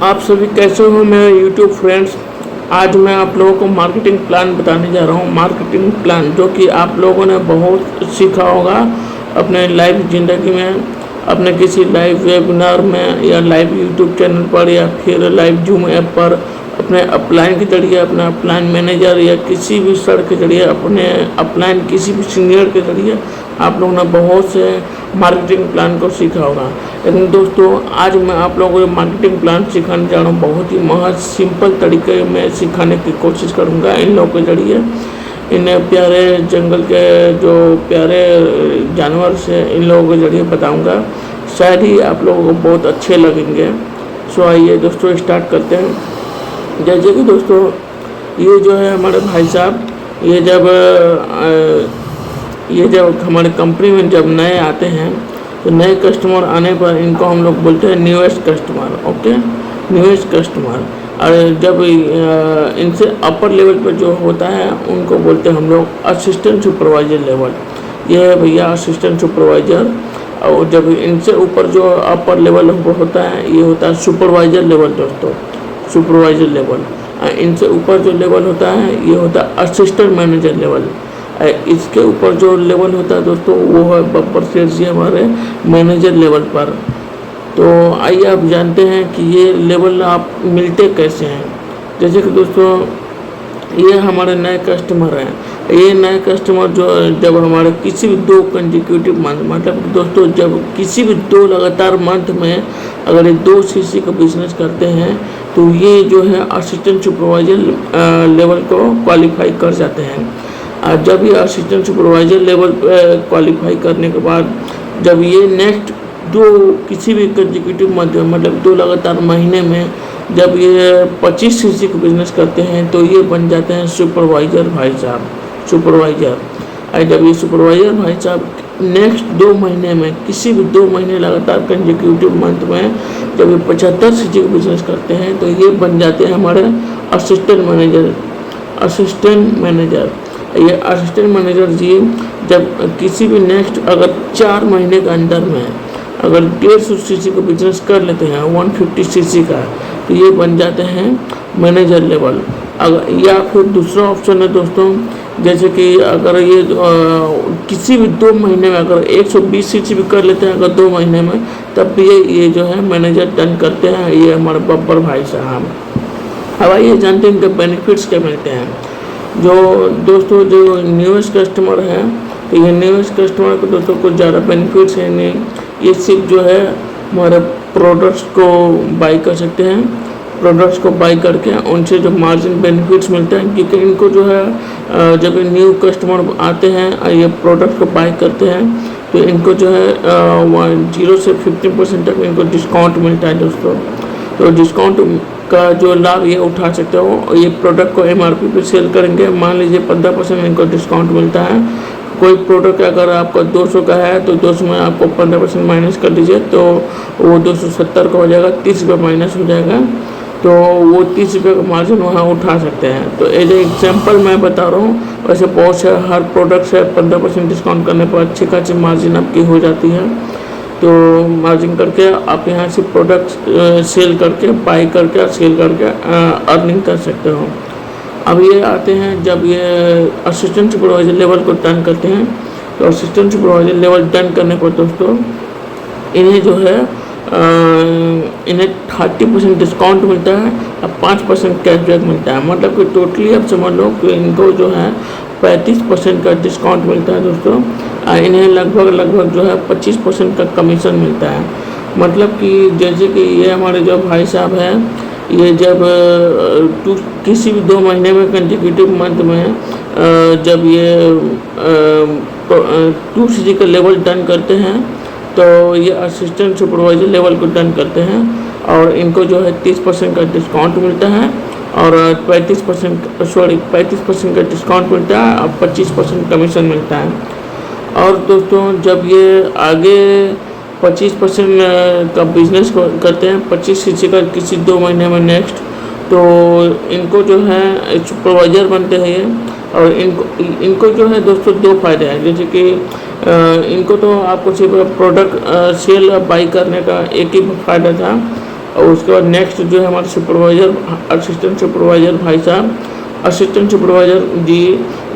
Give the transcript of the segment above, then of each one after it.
आप सभी कैसे हो मेरे YouTube फ्रेंड्स। आज मैं आप लोगों को मार्केटिंग प्लान बताने जा रहा हूँ। मार्केटिंग प्लान जो कि आप लोगों ने बहुत सीखा होगा अपने लाइव ज़िंदगी में, अपने किसी लाइव वेबिनार में या लाइव YouTube चैनल पर या फिर लाइव जूम ऐप पर अपने अपलाइन के जरिए, अपना अपलाइन मैनेजर या किसी भी सर के जरिए, अपने अपलाइन किसी भी सीनियर के जरिए आप लोगों ने बहुत से मार्केटिंग प्लान को सीखा होगा। लेकिन दोस्तों आज मैं आप लोगों को मार्केटिंग प्लान सिखाने जा रहा हूँ। बहुत ही महज सिंपल तरीके में सिखाने की कोशिश करूँगा इन लोगों के जरिए। इन प्यारे जंगल के जो प्यारे जानवर से इन लोगों के जरिए बताऊँगा, शायद ही आप लोगों को बहुत अच्छे लगेंगे। सो आइए दोस्तों स्टार्ट करते हैं। जैसे कि दोस्तों ये जो है हमारे भाई साहब, ये जब हमारे कंपनी में जब नए आते हैं तो नए कस्टमर आने पर इनको हम लोग बोलते हैं newest customer. Okay, newest customer. और जब इनसे अपर लेवल पर जो होता है उनको बोलते हैं हम लोग असिस्टेंट सुपरवाइजर लेवल। ये है भैया असिस्टेंट सुपरवाइजर। और जब इनसे ऊपर जो अपर लेवल होता है ये होता है सुपरवाइजर लेवल दोस्तों, सुपरवाइजर लेवल। इनसे ऊपर जो लेवल होता है ये होता है असिस्टेंट मैनेजर लेवल। इसके ऊपर जो लेवल होता है दोस्तों वो है बब्बर सेठ जी हमारे मैनेजर लेवल पर। तो आइए आप जानते हैं कि ये लेवल आप मिलते कैसे हैं। जैसे कि दोस्तों ये हमारे नए कस्टमर हैं। ये नए कस्टमर जो जब हमारे किसी भी 2 कंजिक्यूटिव मंथ, मतलब दोस्तों जब किसी भी 2 लगातार मंथ में अगर ये 2 सीसी का बिजनेस करते हैं तो ये जो है असिस्टेंट सुपरवाइजर लेवल को क्वालिफाई कर जाते हैं। जब ये असिस्टेंट सुपरवाइजर लेवल क्वालिफाई करने के बाद जब ये नेक्स्ट 2 किसी भी कंजिक्यूटिव मंथ मतलब 2 लगातार महीने में जब ये 25 सीसी का बिजनेस करते हैं तो ये बन जाते हैं सुपरवाइजर भाई साहब, सुपरवाइजर। और जब ये सुपरवाइजर भाई साहब नेक्स्ट 2 महीने में किसी भी 2 महीने लगातार कंजिक्यूटिव मंथ में जब ये 75 सीसी का बिजनेस करते हैं तो ये बन जाते हैं हमारे असिस्टेंट मैनेजर, असिस्टेंट मैनेजर। ये असिस्टेंट मैनेजर जी जब किसी भी नेक्स्ट अगर 4 महीने के अंदर में अगर 150 सीसी का बिजनेस कर लेते हैं 150 सीसी का, तो ये बन जाते हैं मैनेजर लेवल। अगर या फिर दूसरा ऑप्शन है दोस्तों, जैसे कि अगर ये किसी भी 2 महीने में अगर 120 सीसी भी कर लेते हैं अगर 2 महीने में, तब भी ये जो है मैनेजर टर्न करते हैं ये हमारे बब्बर भाई साहब। अब आइए जानते हैं इनके बेनिफिट्स क्या मिलते हैं। जो दोस्तों जो न्यूएस्ट कस्टमर है तो ये न्यूएस्ट कस्टमर को दोस्तों कुछ ज़्यादा बेनिफिट्स है नहीं। ये सिर्फ जो है हमारे प्रोडक्ट्स को बाई कर सकते हैं। प्रोडक्ट्स को बाई करके उनसे जो मार्जिन बेनिफिट्स मिलते हैं, क्योंकि इनको जो है जब न्यू कस्टमर आते हैं और ये प्रोडक्ट को बाई करते हैं तो इनको जो है 0 से 15% तक इनको डिस्काउंट मिलता है दोस्तों। तो डिस्काउंट का जो लाभ ये उठा सकते हो, ये प्रोडक्ट को MRP पे सेल करेंगे, मान लीजिए 15% इनको डिस्काउंट मिलता है। कोई प्रोडक्ट अगर आपका 200 का है तो 200 में आपको 15% माइनस कर दीजिए तो वो 270 का हो जाएगा, 30 रुपये माइनस हो जाएगा। तो वो 30 रुपये का मार्जिन वहाँ उठा सकते हैं। तो एज एग्जाम्पल मैं बता रहा हूँ, वैसे बहुत से हर प्रोडक्ट से 15% डिस्काउंट करने पर अच्छी खासी मार्जिन आपकी हो जाती है। तो मार्जिन करके आप यहाँ से प्रोडक्ट सेल करके, बाई करके और सेल करके अर्निंग कर सकते हो। अब ये आते हैं जब ये असिस्टेंट सुपरवाइजर लेवल को टर्न करते हैं तो असिस्टेंट सुपरवाइजर लेवल टर्न करने पर दोस्तों इन्हें जो है इन्हें 30% डिस्काउंट मिलता है और 5% कैशबैक मिलता है। मतलब कि टोटली आप समझ लो कि इनको जो है 35% का डिस्काउंट मिलता है दोस्तों। इन्हें लगभग जो है 25% का कमीशन मिलता है। मतलब कि जैसे कि ये हमारे जो भाई साहब हैं ये जब किसी भी 2 महीने में कंजिक्यूटिव मंथ में जब ये 2 सीसी का लेवल टर्न करते हैं तो ये असिस्टेंट सुपरवाइजर लेवल को टर्न करते हैं और इनको जो है 30% का डिस्काउंट मिलता है और 35% का डिस्काउंट मिलता है और 25% कमीशन मिलता है। और दोस्तों जब ये आगे 25% का बिजनेस करते हैं 25 सीसी का किसी 2 महीने में नेक्स्ट, तो इनको जो है सुपरवाइजर बनते हैं ये। और इनको जो है दोस्तों 2 फायदे हैं। जैसे कि इनको तो आपको सिर्फ प्रोडक्ट सेल बाई करने का एक ही फ़ायदा था और उसके बाद नेक्स्ट जो है हमारे सुपरवाइज़र, असिस्टेंट सुपरवाइज़र भाई साहब, असिस्टेंट सुपरवाइज़र जी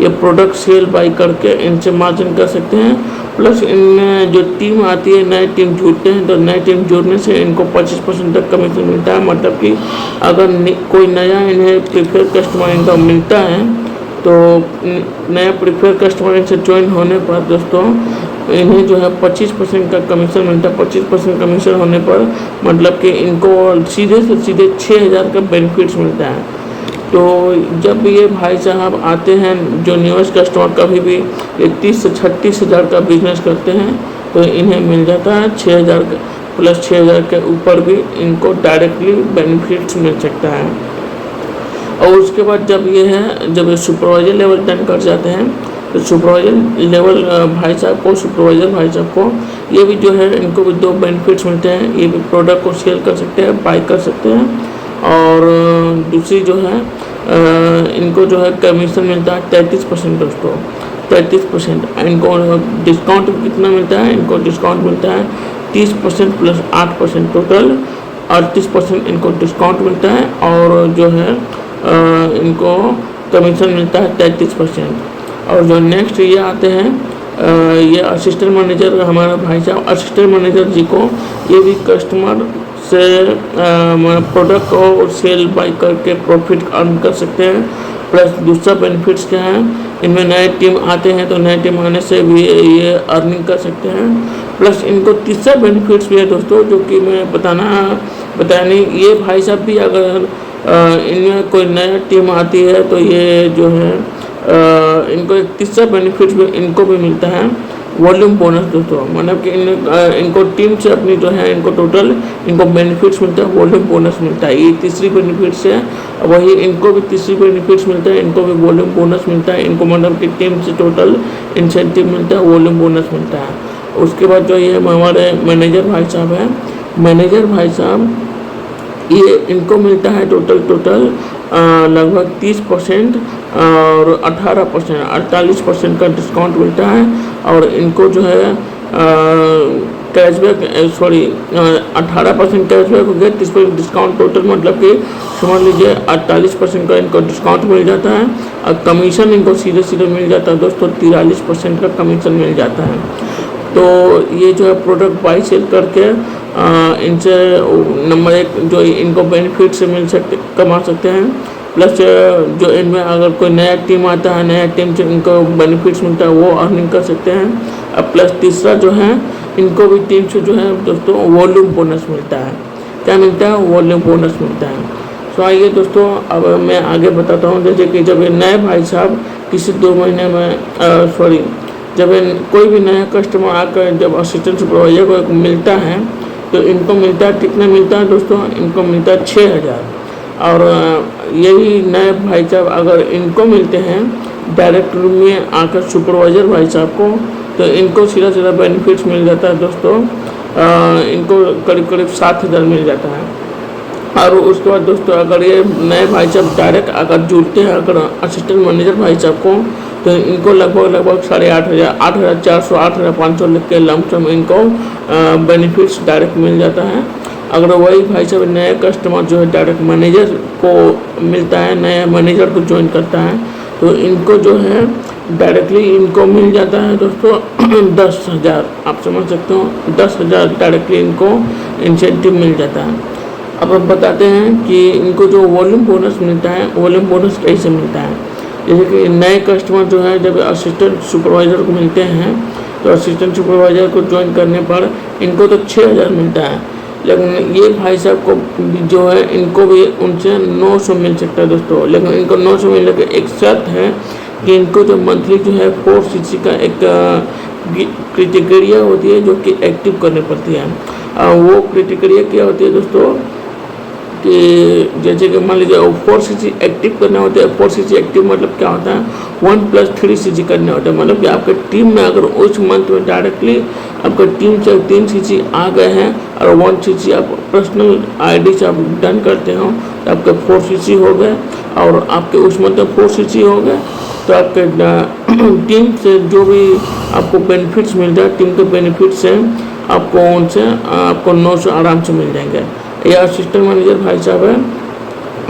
ये प्रोडक्ट सेल बाई करके इनसे मार्जिन कर सकते हैं। प्लस इनमें जो टीम आती है, नए टीम जुड़ते हैं तो नए टीम जुड़ने से इनको 25% तक कमीशन मिलता है। मतलब कि अगर कोई नया इन्हें प्रीफेयर कस्टमर इनका मिलता है तो नया प्रीफेयर कस्टमर इनसे ज्वाइन होने पर दोस्तों इन्हें जो है 25% का कमीशन मिलता है। 25% कमीशन होने पर मतलब कि इनको सीधे से सीधे 6,000 का बेनिफिट्स मिलता है। तो जब ये भाई साहब आते हैं जो न्यूएस्ट कस्टमर कभी भी 31 से 36,000 का बिजनेस करते हैं तो इन्हें मिल जाता है 6,000 प्लस 6,000 के ऊपर भी इनको डायरेक्टली बेनिफिट्स मिल सकता है। और उसके बाद जब ये सुपरवाइजर लेवल 10 कर जाते हैं तो सुपरवाइजर लेवल भाई साहब को, सुपरवाइजर भाई साहब को ये भी जो है इनको भी 2 बेनिफिट्स मिलते हैं। ये भी प्रोडक्ट को सेल कर सकते हैं, बाई कर सकते हैं। और दूसरी जो है इनको जो है कमीशन मिलता है 33% दोस्तों, 33%। इनको डिस्काउंट कितना मिलता है? इनको डिस्काउंट मिलता है 30% प्लस 8%, टोटल 38% इनको डिस्काउंट मिलता है। और जो है इनको कमीशन मिलता है 33%। और जो नेक्स्ट ये आते हैं ये असिस्टेंट मैनेजर हमारा भाई साहब, असिस्टेंट मैनेजर जी को ये भी कस्टमर से प्रोडक्ट को सेल बाई करके प्रॉफिट अर्न कर सकते हैं। प्लस दूसरा बेनिफिट्स क्या है, इनमें नए टीम आते हैं तो नए टीम आने से भी ये अर्निंग कर सकते हैं। प्लस इनको तीसरा बेनिफिट्स भी है दोस्तों जो कि मैं बताया नहीं। ये भाई साहब भी अगर इनमें कोई नया टीम आती है तो ये जो है इनको एक तीसरा बेनिफिट भी इनको भी मिलता है, वॉल्यूम बोनस दोस्तों। मतलब कि इनको टीम से अपनी जो है इनको टोटल इनको बेनिफिट्स मिलता है, वॉल्यूम बोनस मिलता है। ये तीसरी बेनिफिट्स है, वही इनको भी तीसरी बेनिफिट्स मिलता है, इनको भी वॉल्यूम बोनस मिलता है। इनको मतलब कि टीम से टोटल इंसेंटिव मिलता है, वॉल्यूम बोनस मिलता है। उसके बाद जो ये हमारे मैनेजर भाई साहब हैं, मैनेजर भाई साहब ये इनको मिलता है टोटल लगभग 30% और 18% 48% का डिस्काउंट मिलता है। और इनको जो है कैशबैक 18% कैशबैक हो गया, 30% डिस्काउंट टोटल मतलब कि समझ लीजिए 48% का इनको डिस्काउंट मिल जाता है। और कमीशन इनको सीधे मिल जाता है दोस्तों, 43% का कमीशन मिल जाता है। तो ये जो है प्रोडक्ट बाई सेल करके इनसे नंबर 1 जो इनको बेनिफिट से कमा सकते हैं। प्लस जो इनमें अगर कोई नया टीम आता है, नया टीम से इनको बेनिफिट्स मिलता है, वो अर्निंग कर सकते हैं। अब प्लस तीसरा जो है इनको भी टीम से जो है दोस्तों वॉल्यूम बोनस मिलता है। क्या मिलता है? वॉल्यूम बोनस मिलता है। तो आइए दोस्तों अब मैं आगे बताता हूँ। जैसे कि जब ये नए भाई साहब किसी 2 महीने में जब कोई भी नया कस्टमर आकर जब असिस्टेंट सुपरवाइजर को मिलता है तो इनको मिलता है, कितना मिलता है दोस्तों? इनको मिलता है 6,000। और यही नए भाई साहब अगर इनको मिलते हैं डायरेक्ट रूम में आकर सुपरवाइज़र भाई साहब को, तो इनको सीधा बेनिफिट्स मिल जाता है दोस्तों। इनको करीब 7,000 मिल जाता है। और उसके बाद दोस्तों अगर ये नए भाई साहब डायरेक्ट अगर जुड़ते हैं अगर असिस्टेंट मैनेजर भाई साहब को, तो इनको लगभग 8,500, 8,400, 8,500 लिख के लमसम इनको बेनिफिट्स डायरेक्ट मिल जाता है। अगर वही भाई साहब नए कस्टमर जो है डायरेक्ट मैनेजर को मिलता है, नया मैनेजर को ज्वाइन करता है, तो इनको जो है डायरेक्टली इनको मिल जाता है दोस्तों 10,000। आप समझ सकते हो 10,000 डायरेक्टली इनको इंसेंटिव मिल जाता है। अब हम बताते हैं कि इनको जो वॉल्यूम बोनस मिलता है, वॉल्यूम बोनस कैसे मिलता है। जैसे कि नए कस्टमर जो है जब असिस्टेंट सुपरवाइज़र को मिलते हैं तो असिस्टेंट सुपरवाइज़र को ज्वाइन करने पर इनको तो 6,000 मिलता है। लेकिन ये भाई साहब को जो है इनको भी उनसे 900 मिल सकता है दोस्तों। लेकिन इनको 900 मिलने की एक शर्त है कि इनको जो मंथली जो है 4cc का एक क्राइटेरिया होती है जो कि एक्टिव करनी पड़ती है। वो क्राइटेरिया क्या होती है दोस्तों कि जैसे कि मान लीजिए 4cc एक्टिव करना होता है। 4cc एक्टिव मतलब क्या होता है? 1+3cc करना होता है। मतलब कि आपके टीम में अगर उस मंथ में डायरेक्टली आपका टीम से 3cc आ गए हैं और 1cc आप पर्सनल आईडी से आप डन करते हो तो आपके 4cc हो गए। और आपके उस मंथ में 4cc हो गए तो आपके टीम से जो भी आपको बेनिफिट्स मिल जाए, टीम के बेनिफिट्स से आपको उनसे आपको 900 आराम से मिल जाएंगे। या असिस्टेंट मैनेजर भाई साहब है,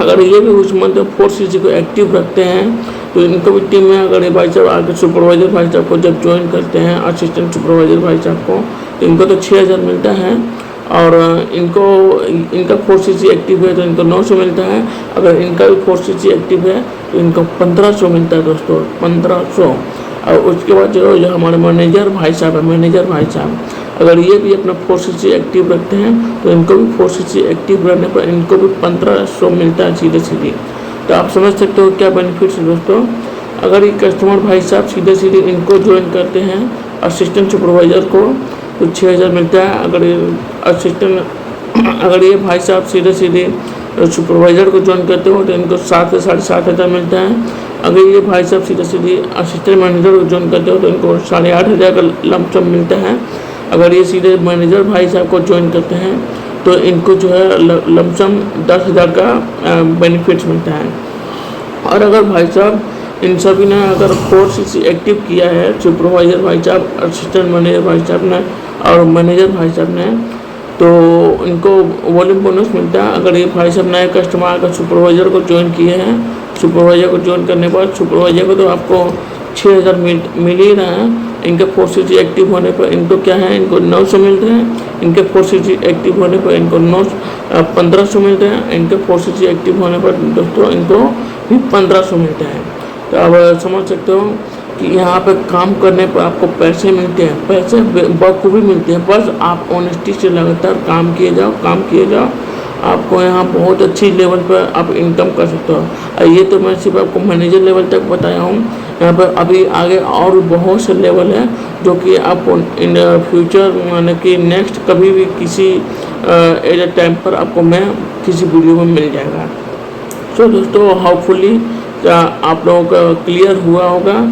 अगर ये भी उस मंथ 4 CC को एक्टिव रखते हैं तो इनको भी टीम में अगर ये भाई साहब आगे सुपरवाइजर भाई साहब को जब ज्वाइन करते हैं असिस्टेंट सुपरवाइजर भाई साहब को, तो इनको तो 6000 मिलता है, और इनका 4 CC एक्टिव है तो इनको 900 मिलता है। अगर इनका भी 4 CC एक्टिव है तो इनको 1500 मिलता है दोस्तों, 1500। और उसके बाद जो हमारे मैनेजर भाई साहब है, मैनेजर भाई साहब अगर ये भी अपना 4 CC एक्टिव रखते हैं तो इनको भी 4 CC एक्टिव रहने पर इनको भी 1500 मिलता है सीधे। तो आप समझ सकते हो क्या बेनिफिट्स है दोस्तों। अगर ये कस्टमर भाई साहब सीधे इनको ज्वाइन करते हैं असिस्टेंट सुपरवाइज़र को तो 6000 मिलता है। अगर ये भाई साहब सीधे सुपरवाइज़र को ज्वाइन करते हो तो इनको 7 से 7500 मिलता है। अगर ये भाई साहब सीधे असिस्टेंट मैनेजर को ज्वाइन करते हो तो इनको 8500 का लमसम मिलता है। अगर ये सीधे मैनेजर भाई साहब को ज्वाइन करते हैं तो इनको जो है लमसम 10,000 का बेनिफिट्स मिलता है। और अगर भाई साहब इन सभी ने अगर 4 CC एक्टिव किया है, सुपरवाइज़र भाई साहब, असिस्टेंट मैनेजर भाई साहब ने और मैनेजर भाई साहब ने, तो इनको वॉल्यूम बोनस मिलता है। अगर ये भाई साहब नए कस्टमर आकर सुपरवाइज़र को ज्वाइन किए हैं, सुपरवाइज़र को ज्वाइन करने के बाद सुपरवाइज़र को तो आपको 6000 मिल ही रहा है। इनके 4 CC एक्टिव होने पर इनको क्या है, इनको 900 मिलते हैं। इनके 4 CC एक्टिव होने पर इनको 1500 मिलते हैं। इनके 4 CC एक्टिव होने पर दोस्तों इनको भी 1500 मिलते हैं। तो अब समझ सकते हो कि यहाँ पे काम करने पर आपको पैसे मिलते हैं, पैसे बखूबी मिलते हैं। बस आप ऑनेस्टी से लगातार काम किए जाओ, आपको यहाँ बहुत अच्छी लेवल पर आप इनकम कर सकते हो। ये तो मैं सिर्फ आपको मैनेजर लेवल तक बताया हूँ, यहाँ पर अभी आगे और बहुत से लेवल है जो कि आपको इन फ्यूचर माने कि नेक्स्ट कभी भी किसी एट अ टाइम पर आपको मैं किसी वीडियो में मिल जाएगा। सो दोस्तों होपफुली आप लोगों का क्लियर हुआ होगा।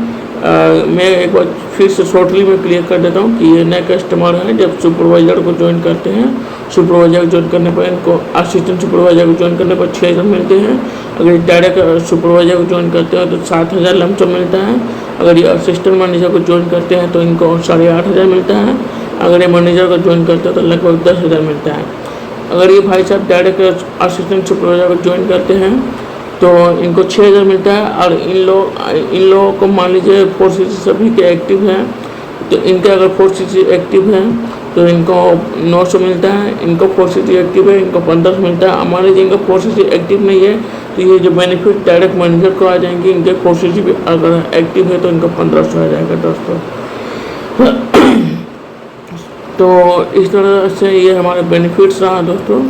मैं एक बार फिर से शॉर्टली में क्लियर कर देता हूँ कि ये नए कस्टमर हैं जब सुपरवाइज़र को ज्वाइन करते हैं, सुपरवाइज़र को ज्वाइन करने पर इनको असिस्टेंट सुपरवाइज़र को ज्वाइन करने पर 6000 मिलते हैं। अगर डायरेक्ट सुपरवाइज़र को ज्वाइन करते हैं तो 7000 लमसम मिलता है। अगर ये असिस्टेंट मैनेजर को ज्वाइन करते हैं तो इनको 8500 मिलता है। अगर ये मैनेजर को ज्वाइन करते हैं तो लगभग 10,000 मिलता है। अगर ये भाई साहब डायरेक्ट असिस्टेंट सुपरवाइज़र को ज्वाइन करते हैं तो इनको 6000 मिलता है। और इन लोगों को मान लीजिए 4 CC सभी के एक्टिव हैं, तो इनके अगर 4 CC एक्टिव हैं तो इनको 900 मिलता है। इनको 4 CC एक्टिव है, इनको 1500 मिलता है। हमारे जिनका 4 CC एक्टिव नहीं है तो ये जो बेनिफिट डायरेक्ट मैनेजर को आ जाएंगे। इनके 4 CC भी अगर एक्टिव है तो इनको 1500 आ जाएगा दोस्तों। तो इस तरह से ये हमारे बेनिफिट्स रहा दोस्तों।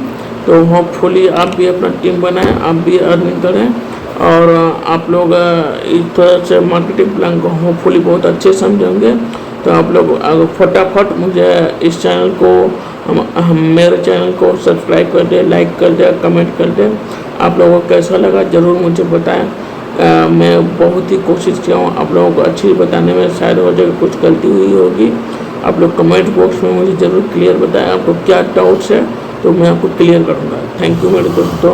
तो होपफुली आप भी अपना टीम बनाएं, आप भी अर्निंग करें, और आप लोग इस तरह से मार्केटिंग प्लान को होपफुली बहुत अच्छे समझेंगे। तो आप लोग फटाफट मुझे इस चैनल को मेरे चैनल को सब्सक्राइब कर दें, लाइक कर दें, कमेंट कर दें। आप लोगों को कैसा लगा ज़रूर मुझे बताएं। मैं बहुत ही कोशिश किया हूँ आप लोगों को अच्छी बताने में, शायद हो जगह कुछ गलती हुई होगी। आप लोग कमेंट बॉक्स में मुझे ज़रूर क्लियर बताएं आपको क्या डाउट्स है, तो मैं आपको क्लियर करूँगा। थैंक यू मेरे दोस्तों।